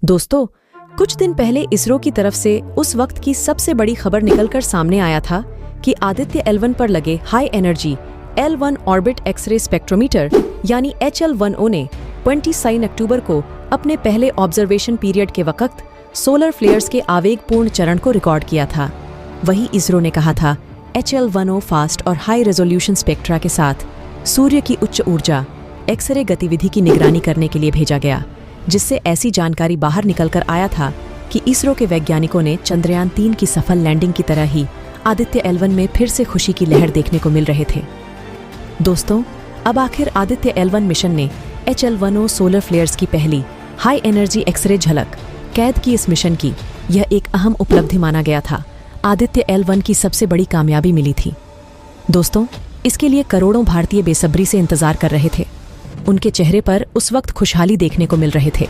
दोस्तों, कुछ दिन पहले इसरो की तरफ से उस वक्त की सबसे बड़ी खबर निकलकर सामने आया था कि आदित्य L1 पर लगे high energy L1 orbit X ray spectrometer यानी HL1O ने 29 अक्टूबर को अपने पहले ऑब्जर्वेशन पीरियड के वक्त सोलर फ्लेयर्स के आवेगपूर्ण चरण को रिकॉर्ड किया था। वही इसरो ने कहा था HL1O फास्ट और हाई रेजोल्यूशन स्पेक्ट्रा के साथ सूर्य की उच्च ऊर्जा एक्सरे गतिविधि की निगरानी करने के लिए भेजा गया, जिससे ऐसी जानकारी बाहर निकलकर आया था कि इसरो के वैज्ञानिकों ने चंद्रयान 3 की सफल लैंडिंग की तरह ही आदित्य L1 में फिर से खुशी की लहर देखने को मिल रहे थे। दोस्तों, अब आखिर आदित्य L1 मिशन ने HL1O सोलर फ्लेयर्स की पहली हाई एनर्जी एक्सरे झलक कैद की। इस मिशन की यह एक अहम उपलब्धि माना गया था। आदित्य L1 की सबसे बड़ी कामयाबी मिली थी। दोस्तों, इसके लिए करोड़ों भारतीय बेसब्री से इंतजार कर रहे थे। उनके चेहरे पर उस वक्त खुशहाली देखने को मिल रहे थे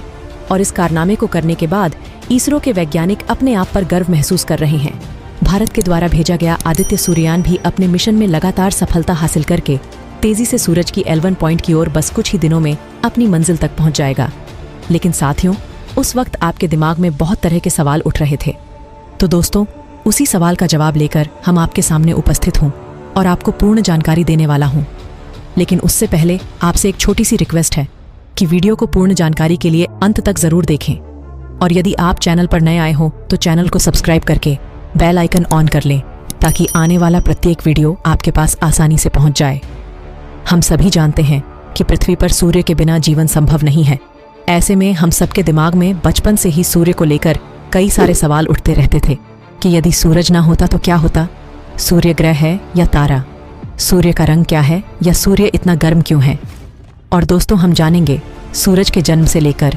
और इस कारनामे को करने के बाद इसरो के वैज्ञानिक अपने आप पर गर्व महसूस कर रहे हैं। भारत के द्वारा भेजा गया आदित्य सूर्ययान भी अपने मिशन में लगातार सफलता हासिल करके तेजी से सूरज की L1 पॉइंट की ओर बस कुछ ही दिनों में अपनी मंजिल तक पहुंच जाएगा। लेकिन साथियों, उस वक्त आपके दिमाग में बहुत तरह के सवाल उठ रहे थे। तो दोस्तों, उसी सवाल का जवाब लेकर हम आपके सामने उपस्थित हूं और आपको पूर्ण जानकारी देने वाला हूं। लेकिन उससे पहले आपसे एक छोटी सी रिक्वेस्ट है कि वीडियो को पूर्ण जानकारी के लिए अंत तक जरूर देखें और यदि आप चैनल पर नए आए हो तो चैनल को सब्सक्राइब करके बेल आइकन ऑन कर लें ताकि आने वाला प्रत्येक वीडियो आपके पास आसानी से पहुंच जाए। हम सभी जानते हैं कि पृथ्वी पर सूर्य के बिना जीवन संभव नहीं है। ऐसे में हम सबके दिमाग में बचपन से ही सूर्य को लेकर कई सारे सवाल उठते रहते थे कि यदि सूरज ना होता तो क्या होता? सूर्य ग्रह है या तारा? सूर्य का रंग क्या है या सूर्य इतना गर्म क्यों है? और दोस्तों, हम जानेंगे सूरज के जन्म से लेकर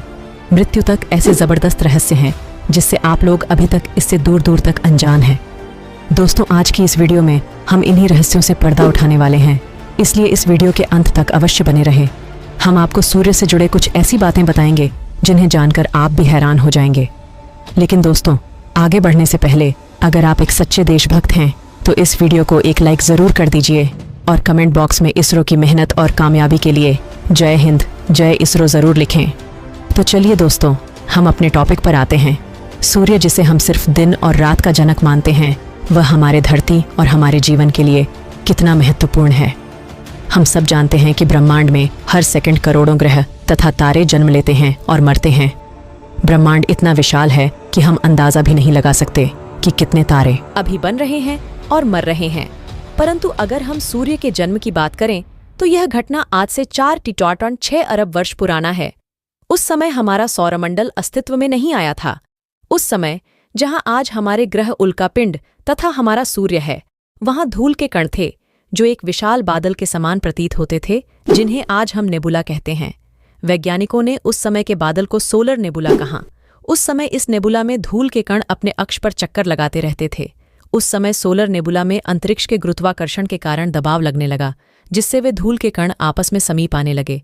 मृत्यु तक ऐसे जबरदस्त रहस्य हैं जिससे आप लोग अभी तक इससे दूर दूर तक अनजान हैं। दोस्तों, आज की इस वीडियो में हम इन्हीं रहस्यों से पर्दा उठाने वाले हैं, इसलिए इस वीडियो के अंत तक अवश्य बने रहें। हम आपको सूर्य से जुड़े कुछ ऐसी बातें बताएंगे जिन्हें जानकर आप भी हैरान हो जाएंगे। लेकिन दोस्तों, आगे बढ़ने से पहले अगर आप एक सच्चे देशभक्त हैं तो इस वीडियो को एक लाइक ज़रूर कर दीजिए और कमेंट बॉक्स में इसरो की मेहनत और कामयाबी के लिए जय हिंद, जय इसरो ज़रूर लिखें। तो चलिए दोस्तों, हम अपने टॉपिक पर आते हैं। सूर्य, जिसे हम सिर्फ दिन और रात का जनक मानते हैं, वह हमारे धरती और हमारे जीवन के लिए कितना महत्वपूर्ण है। हम सब जानते हैं कि ब्रह्मांड में हर सेकंड करोड़ों ग्रह तथा तारे जन्म लेते हैं और मरते हैं। ब्रह्मांड इतना विशाल है कि हम अंदाज़ा भी नहीं लगा सकते कि कितने तारे अभी बन रहे हैं और मर रहे हैं। परंतु अगर हम सूर्य के जन्म की बात करें तो यह घटना आज से 4.6 अरब वर्ष पुराना है। उस समय हमारा सौरमंडल अस्तित्व में नहीं आया था। उस समय जहां आज हमारे ग्रह उल्कापिंड तथा हमारा सूर्य है, वहां धूल के कण थे जो एक विशाल बादल के समान प्रतीत होते थे, जिन्हें आज हम नेबुला कहते हैं। वैज्ञानिकों ने उस समय के बादल को सोलर नेबुला कहा। उस समय इस नेबुला में धूल के कण अपने अक्ष पर चक्कर लगाते रहते थे। उस समय सोलर नेबुला में अंतरिक्ष के गुरुत्वाकर्षण के कारण दबाव लगने लगा, जिससे वे धूल के कण आपस में समीप आने लगे।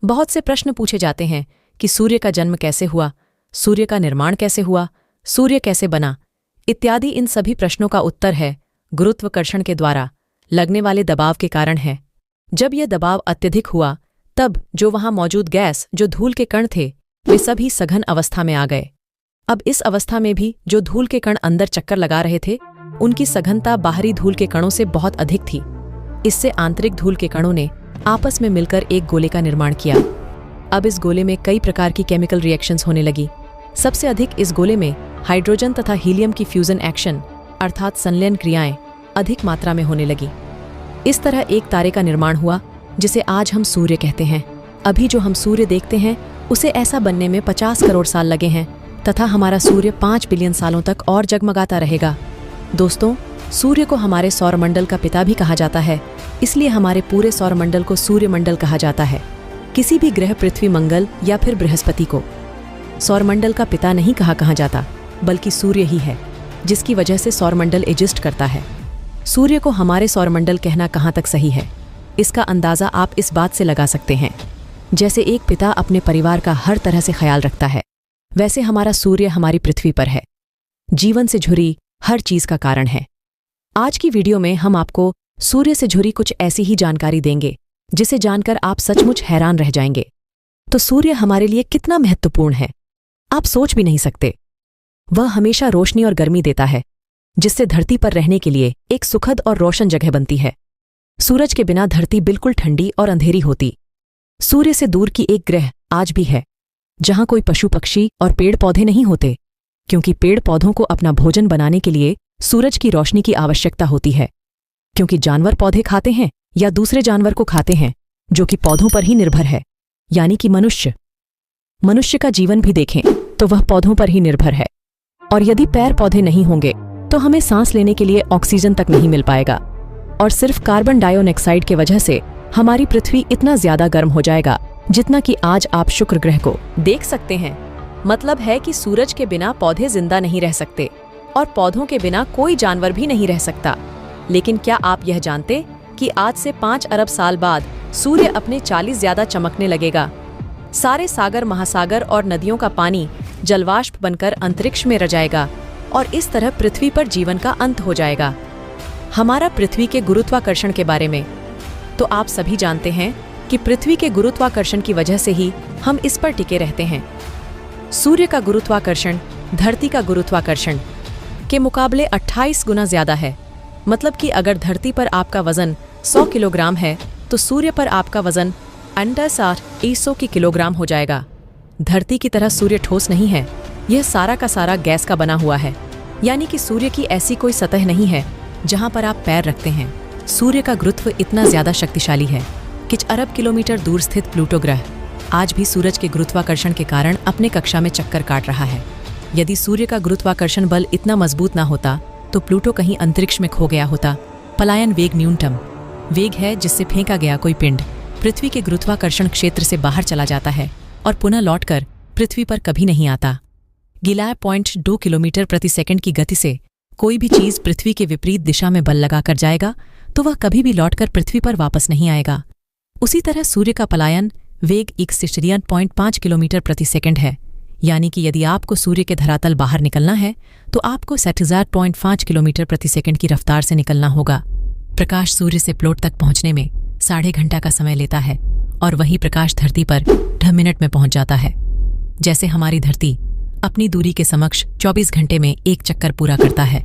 बहुत से प्रश्न पूछे जाते हैं कि सूर्य का जन्म कैसे हुआ, सूर्य का निर्माण कैसे हुआ, सूर्य कैसे बना, इत्यादि। इन सभी प्रश्नों का उत्तर है गुरुत्वाकर्षण के द्वारा लगने वाले दबाव के कारण है। जब यह दबाव अत्यधिक हुआ तब जो वहां मौजूद गैस, जो धूल के कण थे, वे सभी सघन अवस्था में आ गए। अब इस अवस्था में भी जो धूल के कण अंदर चक्कर लगा रहे थे, उनकी सघनता बाहरी धूल के कणों से बहुत अधिक थी। इससे आंतरिक धूल के कणों ने आपस में मिलकर एक गोले का निर्माण किया। अब इस गोले में कई प्रकार की केमिकल रिएक्शंस होने लगी। सबसे अधिक इस गोले में हाइड्रोजन तथा हीलियम की फ्यूजन एक्शन अर्थात संलयन क्रियाएं अधिक मात्रा में होने लगी। इस तरह एक तारे का निर्माण हुआ जिसे आज हम सूर्य कहते हैं। अभी जो हम सूर्य देखते हैं उसे ऐसा बनने में 50 करोड़ साल लगे हैं तथा हमारा सूर्य 5 बिलियन सालों तक और जगमगाता रहेगा। दोस्तों, सूर्य को हमारे सौरमंडल का पिता भी कहा जाता है, इसलिए हमारे पूरे सौरमंडल को सूर्यमंडल कहा जाता है। किसी भी ग्रह, पृथ्वी, मंगल या फिर बृहस्पति को सौरमंडल का पिता नहीं कहा जाता, बल्कि सूर्य ही है, जिसकी वजह से सौरमंडल एग्जिस्ट करता है। सूर्य को हमारे सौरमंडल कहना कहाँ तक सही है, इसका अंदाज़ा आप इस बात से लगा सकते हैं। जैसे एक पिता अपने परिवार का हर तरह से ख्याल रखता है, वैसे हमारा सूर्य हमारी पृथ्वी पर है, जीवन से जुड़ी हर चीज का कारण है। आज की वीडियो में हम आपको सूर्य से जुड़ी कुछ ऐसी ही जानकारी देंगे जिसे जानकर आप सचमुच हैरान रह जाएंगे। तो सूर्य हमारे लिए कितना महत्वपूर्ण है, आप सोच भी नहीं सकते। वह हमेशा रोशनी और गर्मी देता है, जिससे धरती पर रहने के लिए एक सुखद और रोशन जगह बनती है। सूरज के बिना धरती बिल्कुल ठंडी और अंधेरी होती। सूर्य से दूर की एक ग्रह आज भी है, जहां कोई पशु पक्षी और पेड़ पौधे नहीं होते, क्योंकि पेड़ पौधों को अपना भोजन बनाने के लिए सूरज की रोशनी की आवश्यकता होती है। क्योंकि जानवर पौधे खाते हैं या दूसरे जानवर को खाते हैं, जो कि पौधों पर ही निर्भर है, यानी कि मनुष्य का जीवन भी देखें तो वह पौधों पर ही निर्भर है। और यदि पेड़ पौधे नहीं होंगे तो हमें सांस लेने के लिए ऑक्सीजन तक नहीं मिल पाएगा, और सिर्फ कार्बन डाइऑक्साइड की वजह से हमारी पृथ्वी इतना ज्यादा गर्म हो जाएगा जितना कि आज आप शुक्र ग्रह को देख सकते हैं। मतलब है कि सूरज के बिना पौधे जिंदा नहीं रह सकते और पौधों के बिना कोई जानवर भी नहीं रह सकता। लेकिन क्या आप यह जानते कि आज से 5 अरब साल बाद सूर्य अपने 40 ज्यादा चमकने लगेगा। सारे सागर, महासागर और नदियों का पानी जलवाष्प बनकर अंतरिक्ष में रह जाएगा और इस तरह पृथ्वी पर जीवन का अंत हो जाएगा। हमारा पृथ्वी के गुरुत्वाकर्षण के बारे में तो आप सभी जानते हैं कि पृथ्वी के गुरुत्वाकर्षण की वजह से ही हम इस पर टिके रहते हैं। सूर्य का गुरुत्वाकर्षण धरती का गुरुत्वाकर्षण के मुकाबले 28 गुना ज्यादा है। मतलब कि अगर धरती पर आपका वजन 100 किलोग्राम है तो सूर्य पर आपका वजन 100 किलोग्राम हो जाएगा। धरती की तरह सूर्य ठोस नहीं है, यह सारा का सारा गैस का बना हुआ है। यानी कि सूर्य की ऐसी कोई सतह नहीं है जहां पर आप पैर रखते हैं। सूर्य का गुरुत्व इतना ज्यादा शक्तिशाली है कि अरब किलोमीटर दूर स्थित प्लूटो ग्रह आज भी सूरज के गुरुत्वाकर्षण के कारण अपने कक्षा में चक्कर काट रहा है। यदि सूर्य का गुरुत्वाकर्षण बल इतना मजबूत ना होता तो प्लूटो कहीं अंतरिक्ष में खो गया होता। पलायन वेग न्यूनतम वेग है जिससे फेंका गया कोई पिंड पृथ्वी के गुरुत्वाकर्षण क्षेत्र से बाहर चला जाता है और पुनः लौटकर पृथ्वी पर कभी नहीं आता। गिलाय 0.2 किलोमीटर प्रति सेकंड की गति से कोई भी चीज पृथ्वी के विपरीत दिशा में बल लगाकर जाएगा तो वह कभी भी लौटकर पृथ्वी पर वापस नहीं आएगा। उसी तरह सूर्य का पलायन वेग 1.5 किलोमीटर प्रति सेकंड है। यानी कि यदि आपको सूर्य के धरातल बाहर निकलना है तो आपको 60.5 किलोमीटर प्रति सेकंड की रफ्तार से निकलना होगा। प्रकाश सूर्य से प्लॉट तक पहुंचने में 1.5 घंटा का समय लेता है और वही प्रकाश धरती पर 10 मिनट में पहुंच जाता है। जैसे हमारी धरती अपनी दूरी के समक्ष 24 घंटे में एक चक्कर पूरा करता है,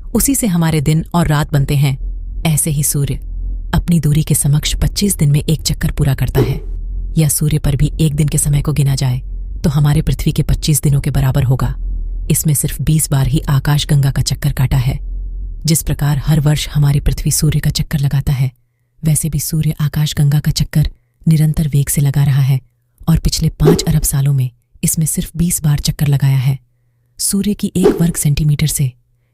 उसी से हमारे दिन और रात बनते हैं। ऐसे ही सूर्य अपनी दूरी के समक्ष 25 दिन में एक चक्कर पूरा करता है। या सूर्य पर भी एक दिन के समय को गिना जाए तो हमारे पृथ्वी के 25 दिनों के बराबर होगा। इसमें सिर्फ 20 बार ही आकाशगंगा का चक्कर काटा है। जिस प्रकार हर वर्ष हमारी पृथ्वी सूर्य का चक्कर लगाता है, वैसे भी सूर्य आकाशगंगा का चक्कर निरंतर वेग से लगा रहा है और पिछले 5 अरब सालों में इसमें सिर्फ 20 बार चक्कर लगाया है। सूर्य की 1 वर्ग सेंटीमीटर से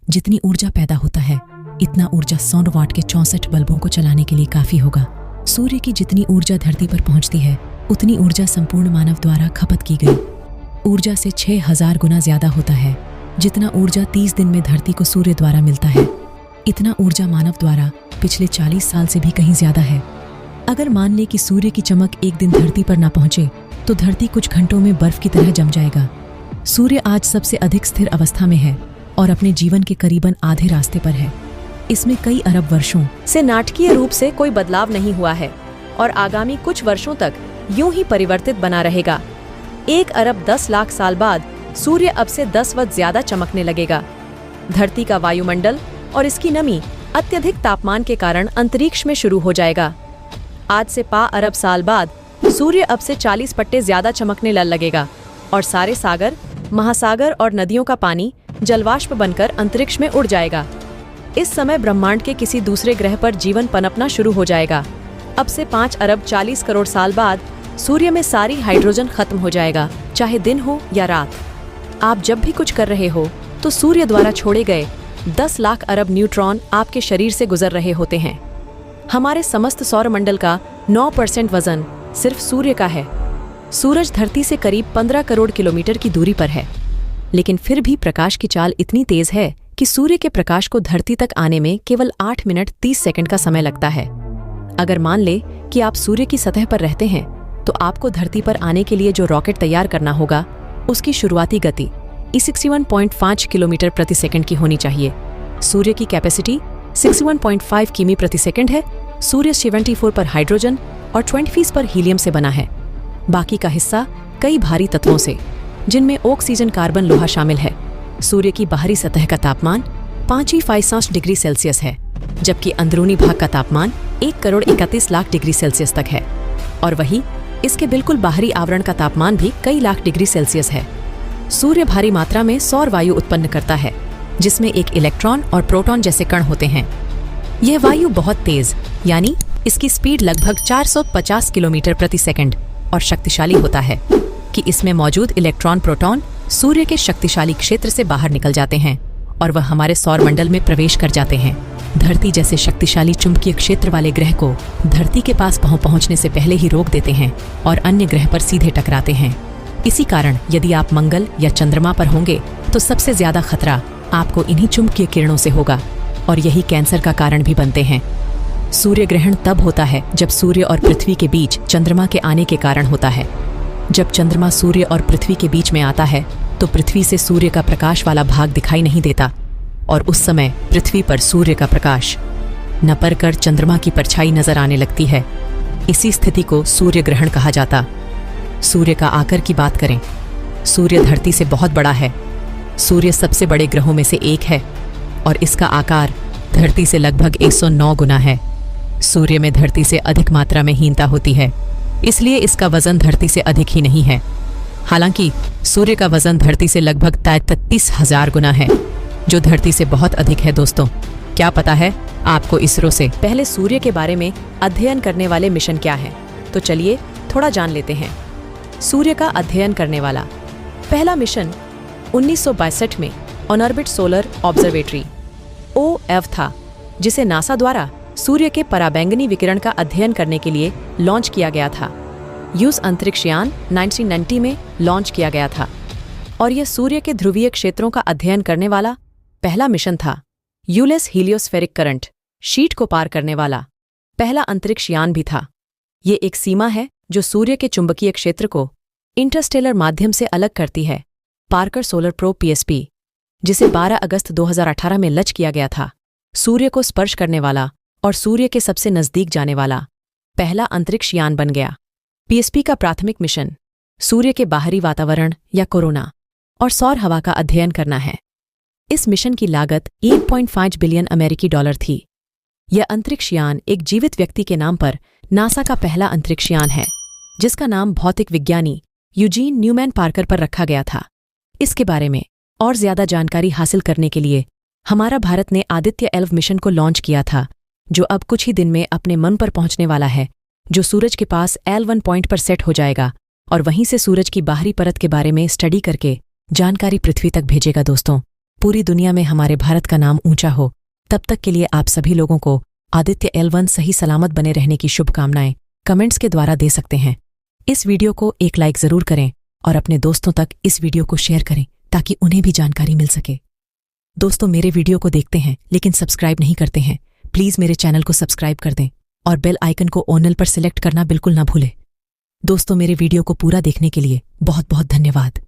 जितनी ऊर्जा पैदा होता है, इतना ऊर्जा 100 वाट के 64 बल्बों को चलाने के लिए काफी होगा। सूर्य की जितनी ऊर्जा धरती पर पहुंचती है, उतनी ऊर्जा संपूर्ण मानव द्वारा खपत की गई ऊर्जा से 6000 गुना ज्यादा होता है। जितना ऊर्जा 30 दिन में धरती को सूर्य द्वारा मिलता है, इतना ऊर्जा मानव द्वारा पिछले 40 साल से भी कहीं ज्यादा है। अगर मान ले कि सूर्य की चमक एक दिन धरती पर ना पहुंचे तो धरती कुछ घंटों में बर्फ की तरह जम जाएगा। सूर्य आज सबसे अधिक स्थिर अवस्था में है और अपने जीवन के करीबन आधे रास्ते पर है। इसमें कई अरब वर्षों से नाटकीय रूप से कोई बदलाव नहीं हुआ है और आगामी कुछ वर्षों तक यूं ही परिवर्तित बना रहेगा। 1 अरब 10 लाख साल बाद सूर्य अब से 10 वक्त ज्यादा चमकने लगेगा। धरती का वायुमंडल और इसकी नमी अत्यधिक तापमान के कारण अंतरिक्ष में शुरू हो जाएगा। आज से 5 अरब साल बाद सूर्य अब से 40 पट्टे ज्यादा चमकने लगेगा और सारे सागर, महासागर और नदियों का पानी जलवाष्प बनकर अंतरिक्ष में उड़ जाएगा। इस समय ब्रह्मांड के किसी दूसरे ग्रह पर जीवन पनपना शुरू हो जाएगा। अब से 5 अरब 40 करोड़ साल बाद सूर्य में सारी हाइड्रोजन खत्म हो जाएगा, चाहे दिन हो या रात। आप जब भी कुछ कर रहे हो तो सूर्य द्वारा छोड़े गए 10 लाख अरब न्यूट्रॉन आपके शरीर से गुजर रहे होते हैं। हमारे समस्त सौरमंडल का 9% वजन सिर्फ सूर्य का है। सूरज धरती से करीब 15 करोड़ किलोमीटर की दूरी पर है, लेकिन फिर भी प्रकाश की चाल इतनी तेज है कि सूर्य के प्रकाश को धरती तक आने में केवल 8 मिनट 30 सेकंड का समय लगता है। अगर मान ले कि आप सूर्य की सतह पर रहते हैं तो आपको धरती पर आने के लिए जो रॉकेट तैयार करना होगा, उसकी शुरुआती गति 61.5 किलोमीटर प्रति सेकंड की होनी चाहिए। सूर्य की कैपेसिटी 61.5 किमी प्रति सेकंड है। सूर्य 74 पर हाइड्रोजन और 20 पर हीलियम से बना है। बाकी का हिस्सा कई भारी तत्वों से जिनमें ऑक्सीजन, कार्बन, लोहा शामिल है। सूर्य की बाहरी सतह का तापमान 5.5 डिग्री सेल्सियस है, जबकि अंदरूनी भाग का तापमान 1,31,00,000 डिग्री सेल्सियस तक है। और वहीं इसके बिल्कुल बाहरी आवरण का तापमान भी कई लाख डिग्री सेल्सियस है। सूर्य भारी मात्रा में सौर वायु उत्पन्न करता है, जिसमें एक इलेक्ट्रॉन और प्रोटॉन जैसे कण होते हैं। यह वायु बहुत तेज, यानी इसकी स्पीड लगभग 450 किलोमीटर प्रति सेकंड और शक्तिशाली होता है कि इसमें मौजूद इलेक्ट्रॉन, प्रोटॉन सूर्य के शक्तिशाली क्षेत्र से बाहर निकल जाते हैं और वह हमारे सौर मंडल में प्रवेश कर जाते हैं। धरती जैसे शक्तिशाली चुंबकीय क्षेत्र वाले ग्रह को धरती के पास पहुंचने से पहले ही रोक देते हैं और अन्य ग्रह पर सीधे टकराते हैं। इसी कारण यदि आप मंगल या चंद्रमा पर होंगे तो सबसे ज्यादा खतरा आपको इन्हीं चुंबकीय किरणों से होगा और यही कैंसर का कारण भी बनते हैं। सूर्य ग्रहण तब होता है जब सूर्य और पृथ्वी के बीच चंद्रमा के आने के कारण होता है। जब चंद्रमा सूर्य और पृथ्वी के बीच में आता है तो पृथ्वी से सूर्य का प्रकाश वाला भाग दिखाई नहीं देता और उस समय पृथ्वी पर सूर्य का प्रकाश नपर कर चंद्रमा की परछाई नजर आने लगती है। इसी स्थिति को सूर्य ग्रहण कहा जाता। सूर्य का आकार की बात करें, सूर्य धरती से बहुत बड़ा है। सूर्य सबसे बड़े ग्रहों में से एक है और इसका आकार धरती से लगभग 109 गुना है। सूर्य में धरती से अधिक मात्रा में हीनता होती है, इसलिए इसका वजन धरती से अधिक ही नहीं है। हालांकि सूर्य का वजन धरती से लगभग 33,000 गुना है, जो धरती से बहुत अधिक है। दोस्तों, क्या पता है आपको इसरो से पहले सूर्य के बारे में अध्ययन करने वाले मिशन क्या है? तो चलिए थोड़ा जान लेते हैं। सूर्य का अध्ययन करने वाला पहला मिशन 1962 में ऑनऑर्बिट सोलर ऑब्जर्वेटरी OF था, जिसे नासा द्वारा सूर्य के पराबैंगनी विकिरण का अध्ययन करने के लिए लॉन्च किया गया था। यूएस अंतरिक्ष यान 1990 में लॉन्च किया गया था और यह सूर्य के ध्रुवीय क्षेत्रों का अध्ययन करने वाला पहला मिशन था। यूलेस हीलियोस्फेरिक करंट शीट को पार करने वाला पहला अंतरिक्ष यान भी था। ये एक सीमा है जो सूर्य के चुंबकीय क्षेत्र को इंटरस्टेलर माध्यम से अलग करती है। पार्कर सोलर प्रोब PSP, जिसे 12 अगस्त 2018 में लॉन्च किया गया था, सूर्य को स्पर्श करने वाला और सूर्य के सबसे नजदीक जाने वाला पहला अंतरिक्ष यान बन गया। PSP का प्राथमिक मिशन सूर्य के बाहरी वातावरण या कोरोना और सौर हवा का अध्ययन करना है। इस मिशन की लागत 1.5 बिलियन अमेरिकी डॉलर थी। यह अंतरिक्ष यान एक जीवित व्यक्ति के नाम पर नासा का पहला अंतरिक्ष यान है, जिसका नाम भौतिक विज्ञानी यूजीन न्यूमैन पार्कर पर रखा गया था। इसके बारे में और ज्यादा जानकारी हासिल करने के लिए हमारा भारत ने आदित्य 11 मिशन को लॉन्च किया था, जो अब कुछ ही दिन में अपने मन पर पहुंचने वाला है, जो सूरज के पास L1 पॉइंट पर सेट हो जाएगा और वहीं से सूरज की बाहरी परत के बारे में स्टडी करके जानकारी पृथ्वी तक भेजेगा। दोस्तों, पूरी दुनिया में हमारे भारत का नाम ऊंचा हो, तब तक के लिए आप सभी लोगों को आदित्य L1 सही सलामत बने रहने की शुभकामनाएं कमेंट्स के द्वारा दे सकते हैं। इस वीडियो को एक लाइक जरूर करें और अपने दोस्तों तक इस वीडियो को शेयर करें ताकि उन्हें भी जानकारी मिल सके। दोस्तों, मेरे वीडियो को देखते हैं लेकिन सब्सक्राइब नहीं करते हैं, प्लीज मेरे चैनल को सब्सक्राइब कर दें और बेल आइकन को ऑल पर सिलेक्ट करना बिल्कुल ना भूलें। दोस्तों, मेरे वीडियो को पूरा देखने के लिए बहुत बहुत धन्यवाद।